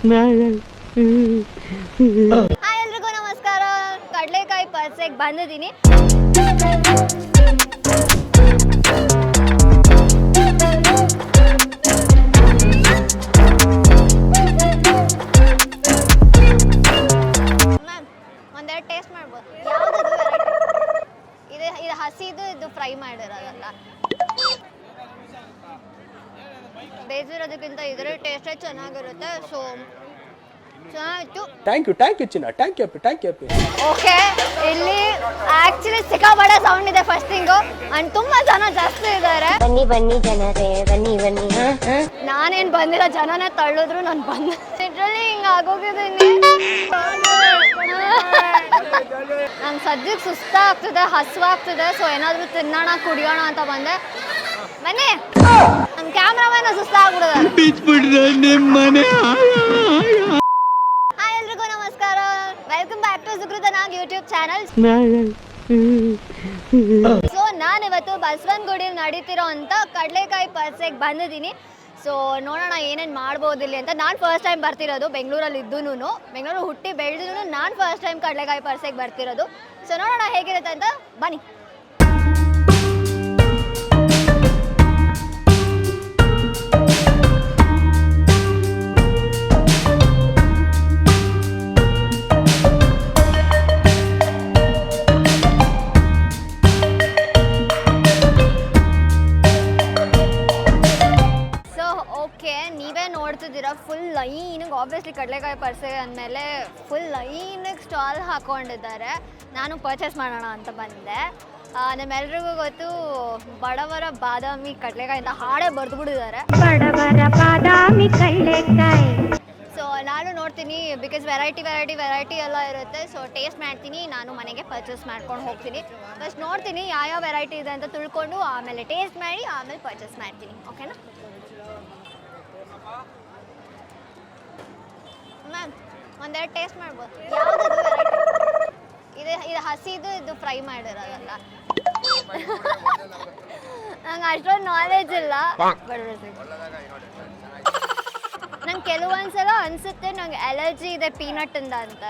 Hi ಎಲ್ರಿಗೂ ನಮಸ್ಕಾರ. ಕಡಲೆಕಾಯಿ ಪರ್ಸೆಗೆ ಬಂದಿದ್ದೀನಿ. ಒಂದೆರಡು ಟೇಸ್ಟ್ ಮಾಡ್ಬೋದು. ಯಾವ್ದು ಇದು ಹಸಿದು, ಇದು ಫ್ರೈ ಮಾಡಿರೋದಲ್ಲ. ಬೇಯಿಸಿರೋದಕ್ಕಿಂತ ಇದರ ಟೇಸ್ಟೇ ಚೆನ್ನಾಗಿರುತ್ತೆ. ಸೊ ಚೆನ್ನಾಗಿತ್ತು. ಥ್ಯಾಂಕ್ ಯು ಚಿನ್ನ, ಥ್ಯಾಂಕ್ ಯು. ಓಕೆ, ಇಲ್ಲಿ ಆಕ್ಚುಲಿ ಸಿಕ್ಕಾಪಟ್ಟೆ ಸೌಂಡ್ ಇದೆ ಫಸ್ಟ್ ಥಿಂಗು. ಅಂಡ್ ತುಂಬಾ ಜನ ಜಾಸ್ತಿ ಇದ್ದಾರೆ. ಬನ್ನಿ ಜನರೇ, ಬನ್ನಿ. ನಾನೇನ್ ಬಂದಿರೋ ಜನನೇ ತಳ್ಳಿದ್ರು ನಾನು ಬಂದ. ಇದ್ರಲ್ಲಿ ಹಿಂಗ ಆಗೋಗಿದ್ದೀನಿ. ನಂಗೆ ಸದ್ಯಕ್ಕೆ ಸುಸ್ತಾಗ್ತಿದೆ, ಹಸುವಾಗ್ತಿದೆ. ಸೊ ಏನಾದ್ರು ತಿನ್ನೋಣ, ಕುಡಿಯೋಣ ಅಂತ ಬಂದೆ. ಬನ್ನಿ, ನಮ್ ಕ್ಯಾಮ್ರಾಮನ್ ಸುಸ್ತಾಗ್ಬಿಡಿದೆ. ಹಾಯ್ ಎಲ್ರಿಗೂ ನಮಸ್ಕಾರ. Welcome back to Sukrutha Nag YouTube channel. So ನಾನಿವತ್ತು ಬಸವನಗುಡಿಯಲ್ಲಿ ನಡೀತಿರೋ ಅಂತ ಕಡಲೆಕಾಯಿ ಪರ್ಸೆಗೆ ಬಂದಿದ್ದೀನಿ. ಸೊ ನೋಡೋಣ ಏನೇನು ಮಾಡ್ಬೋದು ಇಲ್ಲಿ ಅಂತ. ನಾನು ಫಸ್ಟ್ ಟೈಮ್ ಬರ್ತಿರೋದು, ಬೆಂಗಳೂರಲ್ಲಿ ಇದ್ದೂನು, ಬೆಂಗಳೂರು ಹುಟ್ಟಿ ಬೆಳೆದಿದ್ದು ನಾನು ಫಸ್ಟ್ ಟೈಮ್ ಕಡಲೆಕಾಯಿ ಪರ್ಸೆಗೆ ಬರ್ತಿರೋದು. ಸೊ ನೋಡೋಣ ಹೇಗಿರುತ್ತೆ ಅಂತ, ಬನ್ನಿ. ನೀವೇ ನೋಡ್ತಿದ್ದೀರಾ ಫುಲ್ ಲೈನಿಗೆ. ಆಬ್ವಿಯಸ್ಲಿ ಕಡಲೆಕಾಯಿ ಪರ್ಸೆ ಅಂದಮೇಲೆ ಫುಲ್ ಲೈನಿಗೆ ಸ್ಟಾಲ್ ಹಾಕ್ಕೊಂಡಿದ್ದಾರೆ. ನಾನು ಪರ್ಚೇಸ್ ಮಾಡೋಣ ಅಂತ ಬಂದೆ. ನಮ್ಮೆಲ್ರಿಗೂ ಗೊತ್ತು ಬಡವರ ಬಾದಾಮಿ ಕಡಲೆಕಾಯಿ ಅಂತ ಹಾಡೇ ಬರೆದುಬಿಟ್ಟಿದ್ದಾರೆ. ಬಡವರ ಬಾದಾಮಿ ಕಡಲೆಕಾಯಿ. ಸೊ ನಾನು ನೋಡ್ತೀನಿ, ಬಿಕಾಸ್ ವೆರೈಟಿ ಎಲ್ಲ ಇರುತ್ತೆ. ಸೊ ಟೇಸ್ಟ್ ಮಾಡ್ತೀನಿ, ನಾನು ಮನೆಗೆ ಪರ್ಚೇಸ್ ಮಾಡ್ಕೊಂಡು ಹೋಗ್ತೀನಿ. ಫಸ್ಟ್ ನೋಡ್ತೀನಿ ಯಾವ ವೆರೈಟಿ ಇದೆ ಅಂತ ತಿಳ್ಕೊಂಡು ಆಮೇಲೆ ಟೇಸ್ಟ್ ಮಾಡಿ ಆಮೇಲೆ ಪರ್ಚೇಸ್ ಮಾಡ್ತೀನಿ. ಓಕೆನಾ? ಮ್ಯಾಮ್ ಒಂದೆರಡು ಟೇಸ್ಟ್ ಮಾಡ್ಬೋದು. ಯಾವ್ದು ಇದು ಹಸಿದು, ಇದು ಫ್ರೈ ಮಾಡಿರೋದಲ್ಲ. ನಂಗೆ ಅಷ್ಟೊಂದು ನಾಲೆಜ್ ಇಲ್ಲ. ನಂಗೆ ಕೆಲವೊಂದ್ಸಲ ಅನ್ಸುತ್ತೆ ನಂಗೆ ಅಲರ್ಜಿ ಇದೆ ಪೀನಟ್ ಇಂದ ಅಂತ.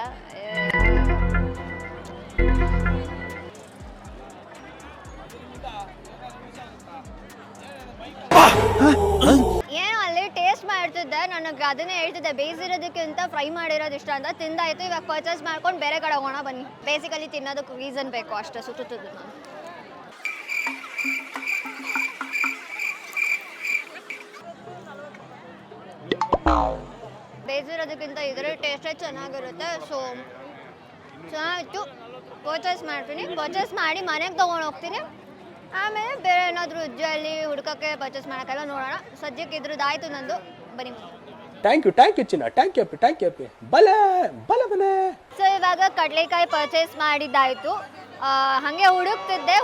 ಏನೋ ಅಲ್ಲಿ ಟೇಸ್ಟ್ ಮಾಡ್ತಿದ್ದೆ, ನನಗೆ ಅದನ್ನೇ ಹೇಳ್ತಿದ್ದೆ, ಬೇಯಿಸಿರೋದಕ್ಕಿಂತ ಫ್ರೈ ಮಾಡಿರೋದು ಇಷ್ಟ ಅಂತ. ತಿಂದಾಯ್ತು, ಇವಾಗ ಪರ್ಚೇಸ್ ಮಾಡ್ಕೊಂಡು ಬೇರೆ ಕಡೆ ಹೋಗೋಣ ಬನ್ನಿ. ಬೇಸಿಕಲಿ ತಿನ್ನೋದಕ್ಕೆ ರೀಸನ್ ಬೇಕು ಅಷ್ಟೇ, ಸುತ್ತುತ್ತಿದ್ದು ನಾನು. ಬೇಯಿಸಿರೋದಕ್ಕಿಂತ ಇದರ ಟೇಸ್ಟೇ ಚೆನ್ನಾಗಿರುತ್ತೆ. ಸೊ ಚೆನ್ನಾಗಿತ್ತು. ಪರ್ಚೇಸ್ ಮಾಡ್ತೀನಿ, ಪರ್ಚೇಸ್ ಮಾಡಿ ಮನೆಗೆ ತೊಗೊಂಡು ಹೋಗ್ತೀನಿ. ಆಮೇಲೆ ಬೇರೆ ಏನಾದರೂ ಉಜ್ಜಲ್ಲಿ ಹುಡ್ಕೋಕ್ಕೆ ಪರ್ಚೇಸ್ ಮಾಡೋಕ್ಕೆಲ್ಲ ನೋಡೋಣ. ಸದ್ಯಕ್ಕೆ ಇದ್ರದ್ದಾಯ್ತು ನಂದು. ಬನ್ನಿ. ಥ್ಯಾಂಕ್ ಯು ಚಿನ್ನ, ಥ್ಯಾಂಕ್ ಯು. ಬಲೆ. ಸೊ ಇವಾಗ ಕಡಲೆಕಾಯಿ ಪರ್ಚೇಸ್ ಮಾಡಿದ್ದಾಯಿತು. ಹಾಗೆ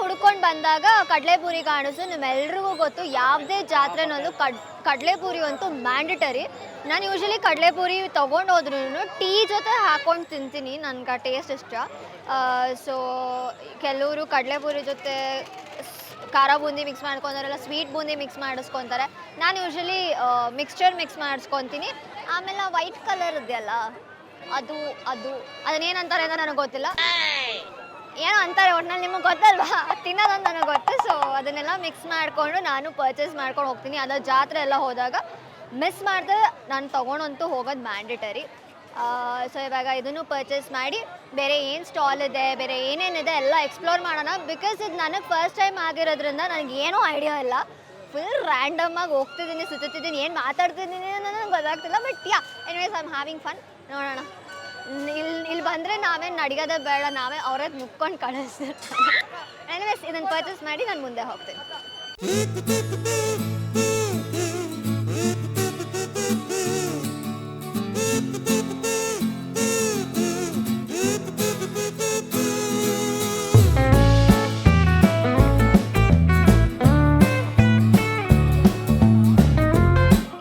ಹುಡ್ಕೊಂಡು ಬಂದಾಗ ಕಡಲೆಪುರಿ ಕಾಣಿಸು. ನಿಮ್ಮೆಲ್ರಿಗೂ ಗೊತ್ತು ಯಾವುದೇ ಜಾತ್ರೆನಲ್ಲೂ ಕಡಲೆಪುರಿ ಅಂತೂ ಮ್ಯಾಂಡೇಟರಿ. ನಾನು ಯೂಶ್ವಲಿ ಕಡಲೆಪುರಿ ತೊಗೊಂಡು ಹೋದ್ರೂ ಟೀ ಜೊತೆ ಹಾಕ್ಕೊಂಡು ತಿಂತೀನಿ, ನನಗೆ ಆ ಟೇಸ್ಟ್ ಇಷ್ಟ. ಸೊ ಕೆಲವರು ಕಡಲೆಪುರಿ ಜೊತೆ ಖಾರ ಬೂಂದಿ ಮಿಕ್ಸ್ ಮಾಡ್ಕೊತಾರಲ್ಲ, ಸ್ವೀಟ್ ಬೂಂದಿ ಮಿಕ್ಸ್ ಮಾಡಿಸ್ಕೊತಾರೆ. ನಾನು ಯೂಶ್ವಲಿ ಮಿಕ್ಸ್ಚರ್ ಮಿಕ್ಸ್ ಮಾಡಿಸ್ಕೊತೀನಿ. ಆಮೇಲೆ ವೈಟ್ ಕಲರ್ ಇದೆಯಲ್ಲ, ಅದನ್ನೇನಂತಾರೆ ಅಂತ ನನಗೆ ಗೊತ್ತಿಲ್ಲ, ಏನೋ ಅಂತಾರೆ ಒಟ್ಟಿನಲ್ಲಿ. ನಿಮಗೆ ಗೊತ್ತಲ್ವಾ, ತಿನ್ನೋದಂತ ನನಗೆ ಗೊತ್ತು. ಸೊ ಅದನ್ನೆಲ್ಲ ಮಿಕ್ಸ್ ಮಾಡಿಕೊಂಡು ನಾನು ಪರ್ಚೇಸ್ ಮಾಡ್ಕೊಂಡು ಹೋಗ್ತೀನಿ. ಅದು ಜಾತ್ರೆ ಎಲ್ಲ ಹೋದಾಗ ಮಿಸ್ ಮಾಡಿದ್ರೆ ನಾನು ತೊಗೊಂಡಂತೂ ಹೋಗೋದು ಮ್ಯಾಂಡೇಟರಿ. ಸೊ ಇವಾಗ ಇದನ್ನು ಪರ್ಚೇಸ್ ಮಾಡಿ ಬೇರೆ ಏನು ಸ್ಟಾಲ್ ಇದೆ, ಬೇರೆ ಏನೇನಿದೆ ಎಲ್ಲ ಎಕ್ಸ್ಪ್ಲೋರ್ ಮಾಡೋಣ. ಬಿಕಾಸ್ ಇದು ನನಗೆ ಫಸ್ಟ್ ಟೈಮ್ ಆಗಿರೋದ್ರಿಂದ ನನಗೆ ಏನೂ ಐಡಿಯಾ ಇಲ್ಲ. ಫುಲ್ ರ್ಯಾಂಡಮಾಗಿ ಹೋಗ್ತಿದ್ದೀನಿ, ಸುತ್ತಿದ್ದೀನಿ, ಏನು ಮಾತಾಡ್ತಿದ್ದೀನಿ ಅನ್ನೋದು ನನಗೆ ಗೊತ್ತಾಗ್ತಿಲ್ಲ. But anyways I am having fun. ನೋಡೋಣ. ಇಲ್ಲಿ ಬಂದರೆ ನಾವೇನು ನಡಿಯೋದೇ ಬೇಡ, ನಾವೇ ಅವರೇ ಮುಕ್ಕೊಂಡು ಕಳಿಸ್ತಿರ್ತಾರೆ. ಎನಿವೇಸ್ ಇದನ್ನು ಪರ್ಚೇಸ್ ಮಾಡಿ ನಾನು ಮುಂದೆ ಹೋಗ್ತೀನಿ.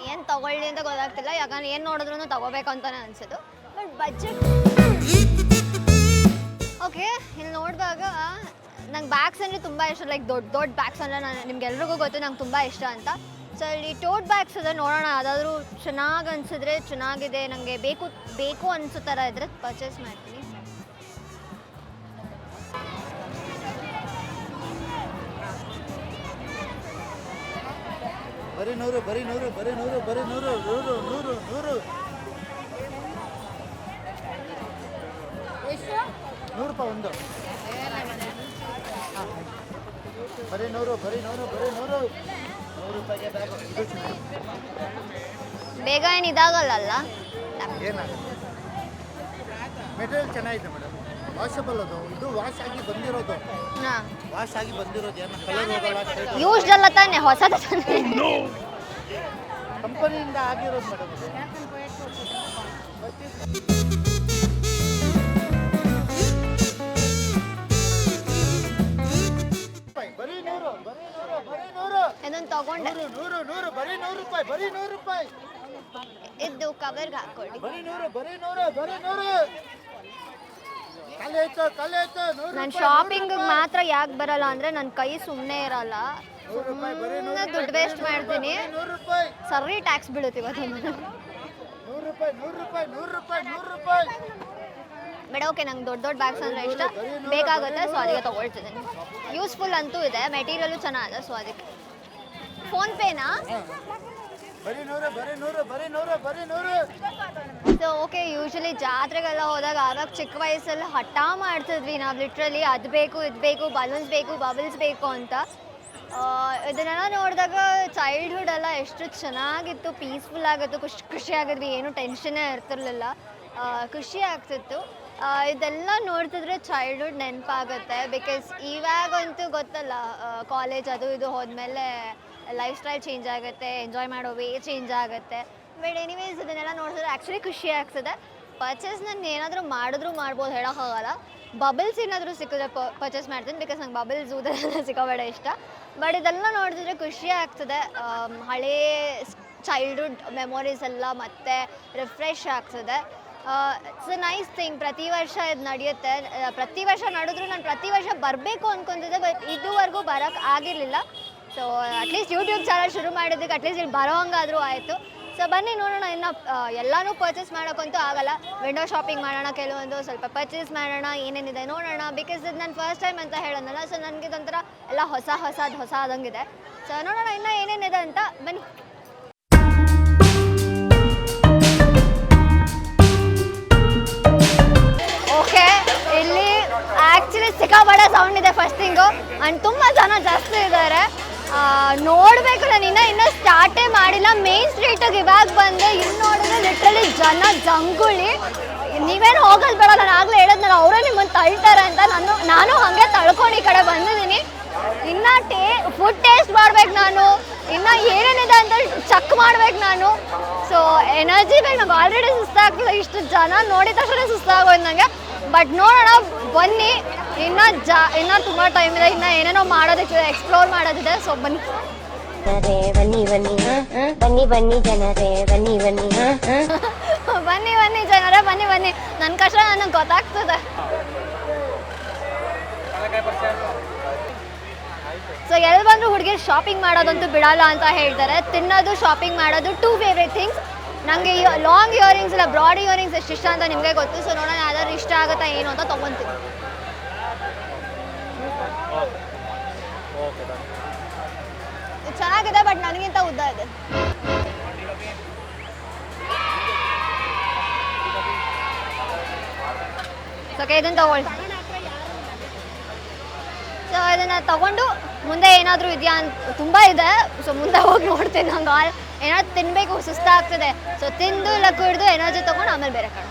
ಏನು ತಗೊಳ್ಳಿ ಅಂತ ಗೊತ್ತಾಗ್ತಿಲ್ಲ, ಯಾಕಂದ್ರೆ ಏನು ನೋಡಿದ್ರು ತಗೋಬೇಕು ಅಂತಾನೆ ಅನ್ಸೋದು. But budget okay. ಇಲ್ಲಿ ನೋಡಿದಾಗ ನಂಗೆ ಬ್ಯಾಗ್ಸ್ ಅಂದರೆ ತುಂಬ ಇಷ್ಟ. ಲೈಕ್ ದೊಡ್ಡ ಬ್ಯಾಗ್ಸ್ ಅಂದರೆ ನಿಮ್ಗೆಲ್ರಿಗೂ ಗೊತ್ತು ನಂಗೆ ತುಂಬ ಇಷ್ಟ ಅಂತ. ಸೊ ಅಲ್ಲಿ ಟೋಟ್ ಬ್ಯಾಗ್ಸ್ ಇದೆ, ನೋಡೋಣ ಯಾವುದಾದ್ರೂ ಚೆನ್ನಾಗಿ ಅನಿಸಿದ್ರೆ, ಚೆನ್ನಾಗಿದೆ ನನಗೆ ಬೇಕು ಅನಿಸೋ ಥರ ಇದ್ರೆ ಪರ್ಚೇಸ್ ಮಾಡ್ತೀನಿ. ಬರೀ 100 ಬರೀ 100 ಬರೀ 100 ಬರೀ 100 100 100 100 ಎಷ್ಟು 100 ರೂಪಾಯಿ ಒಂದು ಬರೀ 100 ಬರೀ 100 ಬರೀ 100 100 ರೂಪಾಯಿಗೆ ಬ್ಯಾಗ್ ಇದು ಬೇಗ ಏನು ಇದಾಗಲ್ಲ ಏನಾಗುತ್ತೆ ಮೆಟೀರಿಯಲ್ ಚೆನ್ನಾಗಿದೆ ಮೇಡಮ್, ವಾಷಬಲ್ ಅದು, ಇದು ವಾಶ್ ಆಗಿ ಬಂದಿರೋದು ಏನು ಕಲರ್ ಹೋಗಲ್ಲ, ಯೂಸ್ಡ್ ಅಲ್ಲ ತಾನೆ, ಹೊಸದ ತಾನೆ. ಕಂಪನಿಯಿಂದ ಆಗಿರೋದು ಮೇಡಮ್ ಇದು. ಬರೀ 100 ಬರೀ 100 ಬರೀ 100 ಇದನ್ನು ತಗೊಂಡೆ, 100 100 ಬರೀ 100 ರೂಪಾಯಿ ಬರೀ 100 ರೂಪಾಯಿ ಇದು ಕವರ್ಗೆ ಹಾಕೊಳ್ಳಿ. ಬರೀ 100 ಬರೀ 100 ಬರೀ 100 ಕಾಲೆ ಆಯ್ತು 100 ನಾನು ಶಾಪಿಂಗ್ ಮಾತ್ರ ಯಾಕೆ ಬರಲ್ಲ ಅಂದರೆ ನನ್ನ ಕೈ ಸುಮ್ಮನೆ ಇರಲ್ಲ, ಸುಮ್ಮನೆ ದುಡ್ಡು ವೇಸ್ಟ್ ಮಾಡ್ತೀನಿ, 100 ರೂಪಾಯಿ ಸರಿ ಟ್ಯಾಕ್ಸ್ ಬೀಳುತ್ತೆ ಇವತ್ತು. 100 ರೂಪಾಯಿ 100 ರೂಪಾಯಿ 100 ರೂಪಾಯಿ 100 ರೂಪಾಯಿ ಬೇಡ, ಓಕೆ, ನಂಗೆ ದೊಡ್ಡ ಬ್ಯಾಗ್ಸ್ ಅಂದರೆ ಇಷ್ಟ, ಬೇಕಾಗುತ್ತೆ, ಸೊ ಅದಕ್ಕೆ ತೊಗೊಳ್ತಿದ್ದೀನಿ. ಯೂಸ್ಫುಲ್ ಅಂತೂ ಇದೆ, ಮೆಟೀರಿಯಲು ಚೆನ್ನಾಗಿದೆ, ಸೊ ಅದಕ್ಕೆ. ಫೋನ್ಪೇನಾ? ಬರೀ 100 ಬರೀ 100 ಬರೀ 100 ಬರೀ 100 ಸೊ ಓಕೆ, ಯೂಶ್ವಲಿ ಜಾತ್ರೆಗೆಲ್ಲ ಹೋದಾಗ ಆವಾಗ ಚಿಕ್ಕ ವಯಸ್ಸಲ್ಲಿ ಹಠ ಮಾಡ್ತಿದ್ವಿ ನಾವು, ಲಿಟ್ರಲಿ ಅದು ಬೇಕು ಇದು ಬೇಕು, ಬಲೂನ್ಸ್ ಬೇಕು, ಬಬಲ್ಸ್ ಬೇಕು ಅಂತ. ಇದನ್ನೆಲ್ಲ ನೋಡಿದಾಗ ಚೈಲ್ಡ್ಹುಡ್ ಎಲ್ಲ ಎಷ್ಟು ಚೆನ್ನಾಗಿತ್ತು, ಪೀಸ್ಫುಲ್ ಆಗಿತ್ತು, ಖುಷಿ ಆಗಿದ್ವಿ, ಏನು ಟೆನ್ಷನ್ನೇ ಇರ್ತಿರ್ಲಿಲ್ಲ, ಖುಷಿ ಆಗ್ತಿತ್ತು. ಇದೆಲ್ಲ ನೋಡ್ತಿದ್ರೆ ಚೈಲ್ಡ್ಹುಡ್ ನೆನಪಾಗುತ್ತೆ. ಬಿಕಾಸ್ ಇವಾಗಂತೂ ಗೊತ್ತಲ್ಲ, ಕಾಲೇಜ್ ಅದು ಇದು ಹೋದ್ಮೇಲೆ ಲೈಫ್ ಸ್ಟೈಲ್ ಚೇಂಜ್ ಆಗುತ್ತೆ, ಎಂಜಾಯ್ ಮಾಡೋ ವೇ ಚೇಂಜ್ ಆಗುತ್ತೆ. ಬಟ್ ಎನಿವೇಸ್ ಇದನ್ನೆಲ್ಲ ನೋಡಿದ್ರೆ ಆ್ಯಕ್ಚುಲಿ ಖುಷಿ ಆಗ್ತದೆ. ಪರ್ಚೇಸ್ ನಾನು ಏನಾದರೂ ಮಾಡ್ಬೋದು, ಹೇಳೋಕ್ಕಾಗಲ್ಲ. ಬಬಲ್ಸ್ ಏನಾದರೂ ಸಿಕ್ಕಿದ್ರೆ ಪರ್ಚೇಸ್ ಮಾಡ್ತೀನಿ, ಬಿಕಾಸ್ ನಂಗೆ ಬಬಲ್ಸ್ ಊದೆಲ್ಲ ಸಿಕ್ಕೋಬೇಡ ಇಷ್ಟ. ಬಟ್ ಇದೆಲ್ಲ ನೋಡಿದ್ರೆ ಖುಷಿ ಆಗ್ತದೆ, ಹಳೇ ಚೈಲ್ಡ್ಹುಡ್ ಮೆಮೊರೀಸ್ ಎಲ್ಲ ಮತ್ತೆ ರಿಫ್ರೆಶ್ ಆಗ್ತದೆ. It's a nice thing. ಪ್ರತಿ ವರ್ಷ ಇದು ನಡೆಯುತ್ತೆ, ಪ್ರತಿ ವರ್ಷ ನಡೆದ್ರು ನಾನು ಪ್ರತಿ ವರ್ಷ ಬರಬೇಕು ಅಂದ್ಕೊತಿದ್ದೆ, ಬಟ್ ಇದುವರೆಗೂ ಬರೋಕ್ಕೆ ಆಗಿರಲಿಲ್ಲ. ಸೊ ಅಟ್ಲೀಸ್ಟ್ ಯೂಟ್ಯೂಬ್ ಚಾನಲ್ ಶುರು ಮಾಡಿದ್ದಕ್ಕೆ ಅಟ್ಲೀಸ್ಟ್ ಇಲ್ಲಿ ಬರೋ ಹಂಗಾದರೂ ಆಯಿತು. ಸೊ ಬನ್ನಿ ನೋಡೋಣ, ಇನ್ನು ಎಲ್ಲನೂ ಪರ್ಚೇಸ್ ಮಾಡೋಕ್ಕಂತೂ ಆಗಲ್ಲ, ವಿಂಡೋ ಶಾಪಿಂಗ್ ಮಾಡೋಣ, ಕೆಲವೊಂದು ಸ್ವಲ್ಪ ಪರ್ಚೇಸ್ ಮಾಡೋಣ, ಏನೇನಿದೆ ನೋಡೋಣ. ಬಿಕಾಸ್ ಇದು ನನ್ನ ಫಸ್ಟ್ ಟೈಮ್ ಅಂತ ಹೇಳೋಣಲ್ಲ, ಸೊ ನನಗೆ ಇದೊಂಥರ ಎಲ್ಲ ಹೊಸದಂಗಿದೆ. ಸೊ ನೋಡೋಣ ಇನ್ನೂ ಏನೇನಿದೆ ಅಂತ, ಬನ್ನಿ. ಓಕೆ, ಇಲ್ಲಿ ಆ್ಯಕ್ಚುಲಿ ಸಿಕ್ಕಾಪಟ್ಟೆ ಸೌಂಡ್ ಇದೆ ಫಸ್ಟ್ ಥಿಂಗು, ಆ್ಯಂಡ್ ತುಂಬ ಜನ ಜಾಸ್ತಿ ಇದ್ದಾರೆ. ನೋಡಬೇಕು, ನಾನು ಇನ್ನೂ ಸ್ಟಾರ್ಟೇ ಮಾಡಿಲ್ಲ. ಮೇನ್ ಸ್ಟ್ರೀಟಿಗೆ ಇವಾಗ ಬಂದೆ, ಇಲ್ಲಿ ನೋಡಿದ್ರೆ ಲಿಟ್ರಲಿ ಜನ ಜಂಗುಳಿ. ನೀವೇನು ಹೋಗೋದು ಬೇಡ, ನಾನು ಆಗಲೇ ಹೇಳಿದ್ನಲ್ಲ, ಅವರೇ ನಿಮ್ಮನ್ನು ತಳ್ತಾರೆ ಅಂತ. ನಾನು ಹಾಗೆ ತಳ್ಕೊಂಡು ಈ ಕಡೆ ಬಂದಿದ್ದೀನಿ. ಇನ್ನು ಫುಡ್ ಟೇಸ್ಟ್ ಮಾಡ್ಬೇಕು ನಾನು, ಇನ್ನು ಏನೇನಿದೆ ಅಂತ ಚೆಕ್ ಮಾಡ್ಬೇಕು ನಾನು. ಸೊ ಎನರ್ಜಿ ಬೇಕು, ನಂಗೆ ಆಲ್ರೆಡಿ ಸುಸ್ತಾಗ್ತದೆ, ಇಷ್ಟು ಜನ ನೋಡಿದ ತಕ್ಷಣ ಸುಸ್ತಾಗೋದು ನನಗೆ. ಬಟ್ ನೋಡೋಣ, ಬನ್ನಿ, ಇನ್ನೂ ತುಂಬ ಟೈಮ್ ಇದೆ, ಇನ್ನೂ ಏನೇನೋ ಮಾಡೋದಕ್ಕಿದೆ, ಎಕ್ಸ್ಪ್ಲೋರ್ ಮಾಡೋದಿದೆ. ಸೊ ಬನ್ನಿ ಬನ್ನಿ ಬನ್ನಿ ಬನ್ನಿ ಬನ್ನಿ ಜನರೇ ಬನ್ನಿ ಬನ್ನಿ ಬನ್ನಿ ಜನರೇ ಬನ್ನಿ. ನನ್ನ ಕಷ್ಟ ನನಗೆ ಗೊತ್ತಾಗ್ತದೆ. ಸೊ ಎಲ್ಲಿ ಬಂದರೂ ಹುಡುಗಿರು ಶಾಪಿಂಗ್ ಮಾಡೋದಂತೂ ಬಿಡಲ್ಲ ಅಂತ ಹೇಳ್ತಾರೆ. ತಿನ್ನೋದು, ಶಾಪಿಂಗ್ ಮಾಡೋದು, 2 ಫೇವ್ರೇಟ್ ಥಿಂಗ್ಸ್. ನನಗೆ ಲಾಂಗ್ ಇಯರಿಂಗ್ಸ್ ಇಲ್ಲ ಬ್ರಾಡ್ ಇಯರಿಂಗ್ಸ್ ಎಷ್ಟು ಇಷ್ಟ ಅಂತ ನಿಮಗೆ ಗೊತ್ತು. ಸೊ ನೋಡೋಣ ಯಾವ್ದಾದ್ರು ಇಷ್ಟ ಆಗುತ್ತಾ ಏನು ಅಂತ ತೊಗೊತೀನಿ. ಚೆನ್ನಾಗಿದೆ, ಬಟ್ ನನಗಿಂತ ಉದ್ದ ಇದೆ. ಓಕೆ, ಇದನ್ನು ತಗೊಳ್ಳಿ. ಸೊ ಇದನ್ನು ತಗೊಂಡು ಮುಂದೆ ಏನಾದರೂ ಇದೆಯಾ ಅಂತ ತುಂಬ ಇದೆ. ಸೊ ಮುಂದೆ ಹೋಗಿ ನೋಡ್ತೀನಿ, ನಂಗೆ ಏನಾದ್ರು ತಿನ್ನಬೇಕು, ಸುಸ್ತಾಗ್ತದೆ. ಸೊ ತಿಂದು ಇಲ್ಲ ಕುಡಿದು ಎನರ್ಜಿ ತೊಗೊಂಡು ಆಮೇಲೆ ಬೇರೆ ಕಡೆ.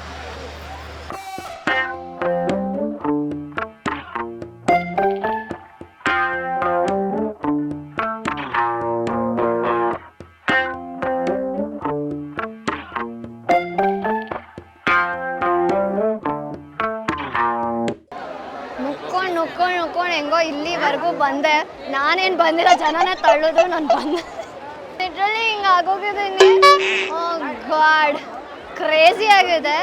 ನುಕ್ಕೊಂಡು ಹೆಂಗೋ ಇಲ್ಲಿವರೆಗೂ ಬಂದೆ. ನಾನೇನು ಬಂದಿಲ್ಲ, ಜನನೇ ತಳ್ಳೋದು, ನಾನು ಬಂದೆ. ಲಿಟ್ರಲಿ ಹಿಂಗೆ ಆಗೋಗಿದ್ದೀನಿ. ಓ ಗಾಡ್, ಕ್ರೇಜಿ ಆಗಿದೆ.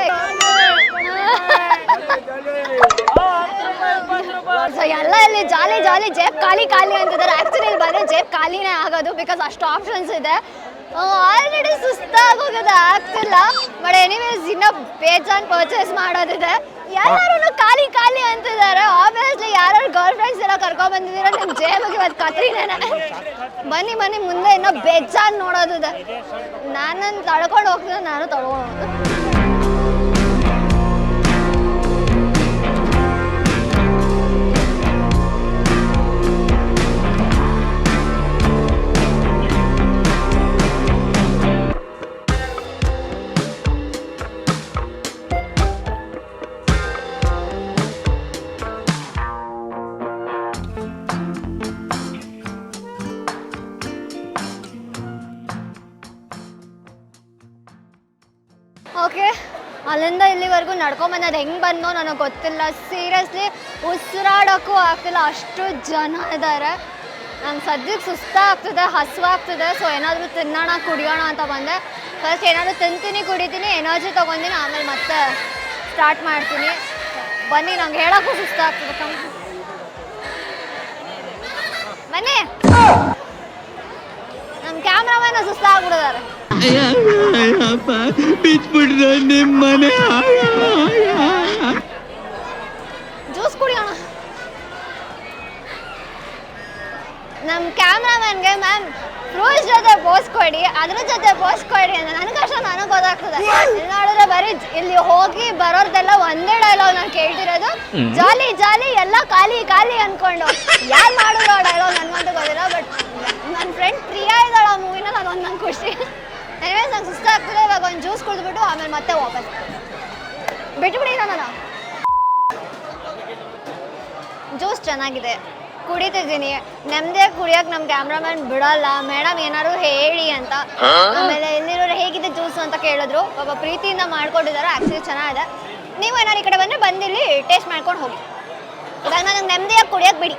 ಸೊ ಎಲ್ಲ ಇಲ್ಲಿ ಜಾಲಿ ಜಾಲಿ ಜೇಬ್ ಖಾಲಿ ಖಾಲಿ ಅಂತಿದ್ದಾರೆ. ಆ್ಯಕ್ಚುಲಿ ಇಲ್ಲಿ ಬಂದರೆ ಜೇಬ್ ಖಾಲಿನೇ ಆಗೋದು, ಬಿಕಾಸ್ ಅಷ್ಟು ಆಪ್ಷನ್ಸ್ ಇದೆ. ಆಲ್ರೆಡಿ ಸುಸ್ತಾಗೋಗಿದೆ, ಆಗ್ತಿಲ್ಲ. ಬಟ್ ಎನಿವೇಸ್ ಇನ್ನೂ ಬೇಜಾನ್ ಪರ್ಚೇಸ್ ಮಾಡೋದಿದೆ. ಎಲ್ಲರೂ ಖಾಲಿ ಖಾಲಿ ಅಂತಿದ್ದಾರೆ. ಆಬ್ವಿಯಸ್ಲಿ ಯಾರು ಗರ್ಲ್ ಫ್ರೆಂಡ್ಸ್ ಎಲ್ಲ ಕರ್ಕೊಂಡ್ ಬಂದಿದ್ದೀರಾ, ನಿಮ್ಮ ಜೇಬಿಗೆ ಇವತ್ತು ಕತ್ರಿನೇನೆ. ಬನ್ನಿ ಬನ್ನಿ, ಮುಂದೆ ಇನ್ನೂ ಬೇಜಾನ್ ನೋಡೋದಿದೆ. ನಾನು ತಳ್ಕೊಂಡು ಹೋಗ್ತಿದ್ದೆ, ನಾನು ತಳ್ಕೊಂಡು ಹೋಗ್ತೀನಿ. ಓಕೆ, ಅಲ್ಲಿಂದ ಇಲ್ಲಿವರೆಗೂ ನಡ್ಕೊಂಬಂದು ಹೆಂಗೆ ಬಂದೋ ನನಗೆ ಗೊತ್ತಿಲ್ಲ. ಸೀರಿಯಸ್ಲಿ ಉಸಿರಾಡೋಕ್ಕೂ ಆಗ್ತಿಲ್ಲ, ಅಷ್ಟು ಜನ ಇದ್ದಾರೆ. ನಂಗೆ ಸದ್ಯಕ್ಕೆ ಸುಸ್ತಾಗ್ತಿದೆ, ಹಸುವಾಗ್ತಿದೆ. ಸೊ ಏನಾದರೂ ತಿನ್ನೋಣ ಕುಡಿಯೋಣ ಅಂತ ಬಂದೆ. ಫಸ್ಟ್ ಏನಾದರೂ ತಿಂತೀನಿ, ಕುಡಿತೀನಿ, ಎನರ್ಜಿ ತೊಗೊಂತೀನಿ, ಆಮೇಲೆ ಮತ್ತೆ ಸ್ಟಾರ್ಟ್ ಮಾಡ್ತೀನಿ. ಬನ್ನಿ, ನಂಗೆ ಹೇಳೋಕ್ಕೂ ಸುಸ್ತಾಗ್ತಿದೆ. ಬನ್ನಿ, ನಮ್ಮ ಕ್ಯಾಮ್ರಾಮನ್ನ ಸುಸ್ತಾಗ್ಬಿಡಿದಾರೆ. ಜ್ಯೂಸ್ ಕುಡಿಯೋಣ. ನಮ್ಮ ಕ್ಯಾಮ್ರಾಮನ್ಗೆ ಮ್ಯಾಮ್ ಫ್ರೂಟ್ಸ್ ಜೊತೆ ಪೋಸ್ ಕೊಡಿ, ಅದ್ರ ಜೊತೆ ಪೋಸ್ ಕೊಡಿ ಅಂತ ನನಗಷ್ಟು ನನಗೆ ಗೊತ್ತಾಗ್ತದೆ. ಇಲ್ಲಿ ನೋಡಿದ್ರೆ ಬರೀ ಇಲ್ಲಿ ಹೋಗಿ ಬರೋರ್ದೆಲ್ಲ ಒಂದೇ ಡೈಲಾಗ್ ನಾನು ಕೇಳ್ತಿರೋದು, ಜಾಲಿ ಜಾಲಿ ಎಲ್ಲ ಖಾಲಿ ಖಾಲಿ ಅಂದ್ಕೊಂಡು. ಯಾರು ಮಾಡಿದ್ರು ಆ ಡೈಲಾಗ್ ನನಗಂತೂ ಗೊತ್ತಿಲ್ಲ. ಬಟ್ ನನ್ನ ಫ್ರೆಂಡ್ ಪ್ರಿಯಾ ಇದ್ದಾಳೆ ಆ ಮೂವಿನ, ಅದೊಂದು ನಂಗೆ ಖುಷಿ. ಎನಿವೇಸ್ ನಂಗೆ ಸುಸ್ತಾಗ್ತದೆ. ಇವಾಗ ಒಂದು ಜ್ಯೂಸ್ ಕುಡಿದ್ಬಿಟ್ಟು ಆಮೇಲೆ ಮತ್ತೆ ವಾಪಸ್ ಬಿಟ್ಬಿಡಿ. ನಾನು ಜ್ಯೂಸ್ ಚೆನ್ನಾಗಿದೆ, ಕುಡಿತಿದ್ದೀನಿ. ನೆಮ್ಮದಿಯಾಗಿ ಕುಡಿಯೋಕೆ ನಮ್ಮ ಕ್ಯಾಮ್ರಾಮನ್ ಬಿಡಲ್ಲ. ಮೇಡಮ್ ಏನಾದ್ರು ಹೇಳಿ ಅಂತ. ಆಮೇಲೆ ಎಲ್ಲಿರೋರು ಹೇಗಿದೆ ಜ್ಯೂಸು ಅಂತ ಕೇಳಿದ್ರು. ಪಾಪ ಪ್ರೀತಿಯಿಂದ ಮಾಡ್ಕೊಟ್ಟಿದ್ದಾರೆ. ಆ್ಯಕ್ಚುಲಿ ಚೆನ್ನಾಗಿದೆ. ನೀವು ಏನಾದ್ರು ಈ ಕಡೆ ಬಂದರೆ ಬಂದಿಲ್ಲಿ ಟೇಸ್ಟ್ ಮಾಡ್ಕೊಂಡು ಹೋಗಿ. ಇವಾಗ ನನಗೆ ನೆಮ್ಮದಿಯಾಗಿ ಕುಡಿಯೋಕೆ ಬಿಡಿ.